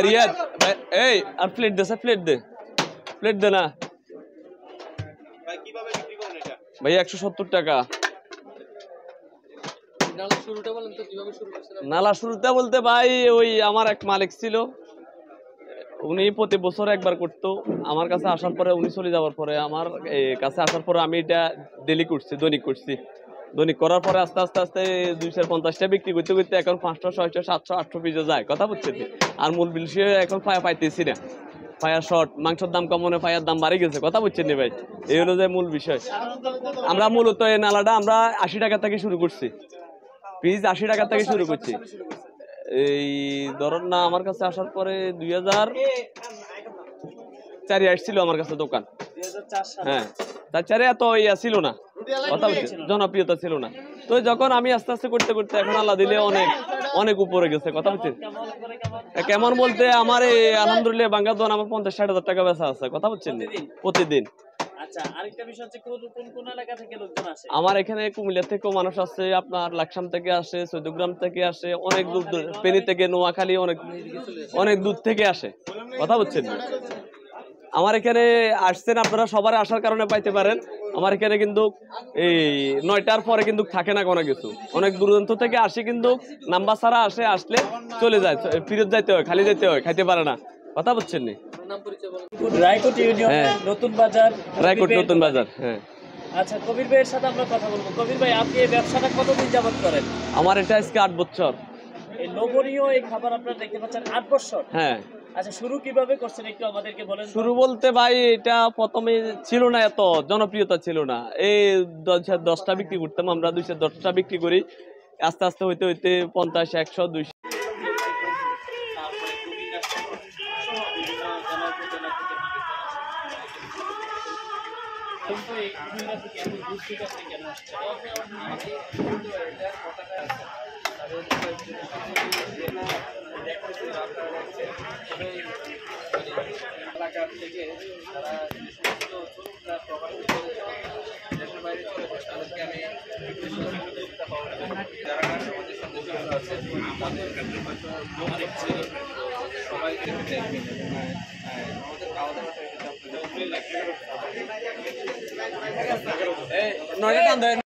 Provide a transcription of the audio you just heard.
রিয়াদ এই আর প্লেট দে প্লেট দে না ভাই 170 টাকা। নালা শুরুতে বলতে ভাই ওই আমার এক মালিক ছিল, উনি প্রতি বছর একবার করতো। আমার কাছে আসার পরে উনি চলে যাওয়ার পরে আমার কাছে আসার পরে আমি এটা ডেলি করছি, দৈনিক করার পরে আস্তে আস্তে 250টা বিক্রি করতে করতে এখন 500 600 700 800 পিসে যায়। কথা বুঝছেন? আর মূল বিষয় এখন পাইতেছি না। ফায়ার শর্ট, মাংসের দাম কম মনে, ফায়ার দাম বাড়ে গেছে। কথা বুঝছেন ভাই? এই হলো যে মূল বিষয়। আমরা মূলত এই নালাটা আমরা 80 টাকা থেকে শুরু করছি, পিস 80 টাকা থেকে শুরু করছি। এই ধরুন না আমার কাছে আসার পরে 2004 আসছিল আমার কাছে দোকান। হ্যাঁ, তার চারে এত ইয়া ছিল না, কথা বলছে জনপ্রিয়তা ছিল না। তো যখন আমি আস্তে আস্তে করতে করতে এখন আল্লাহ দিলে অনেক উপরে গেছে। কথা বলছেন? কেমন বলতে আমার এই আলহামদুলিল্লাহ বাঙ্গার দোকান আমার 50-60 হাজার টাকা বেচা আছে। কথা বলছেন? প্রতিদিন। আমার এখানে কুমিল্লা থেকেও মানুষ আসে, আপনার লাকসাম থেকে আসে, চৌদ্দগ্রাম থেকে আসে, অনেক দূর ফেনী থেকে, নোয়াখালী, অনেক দূর থেকে আসে। কথা বলছেন? আমার এখানে আসছেন আপনারা সবার আসার কারণে পাইতে পারেন। আমার এখানে কিন্তু এই 9টার পরে কিন্তু থাকে না কোনো কিছু, অনেক দূরান্ত থেকে আসে কিন্তু নাম্বার ছাড়া আসলে চলে যায়, ফিরত যাইতে হয়, খালি যেতে হয়, খাইতে পারে না। কথা বুঝছেন নি? রায়কোট ইউনিয়ন নতুন বাজার, রায়কোট নতুন বাজার। হ্যাঁ, আচ্ছা, কবির ভাইয়ের সাথে আমরা কথা বলবো। কবির ভাই, আপনি এই ব্যবসাটা কতদিন যাবত করেন? আমার এটা আজকে 8 বছর। এই লোভনীয় এই খাবার আপনারা দেখতে পাচ্ছেন 8 বছর? হ্যাঁ। আচ্ছা, শুরু কিভাবে করছেন একটু আমাদেরকে বলেন। শুরু বলতে ভাই এটা প্রথমে ছিল না, এত জনপ্রিয়তা ছিল না। এই 10টা বিক্রি করতাম আমরা, 210টা বিক্রি করি, আস্তে আস্তে হইতে হইতে 50 100 200। নয়টা টান দেয়।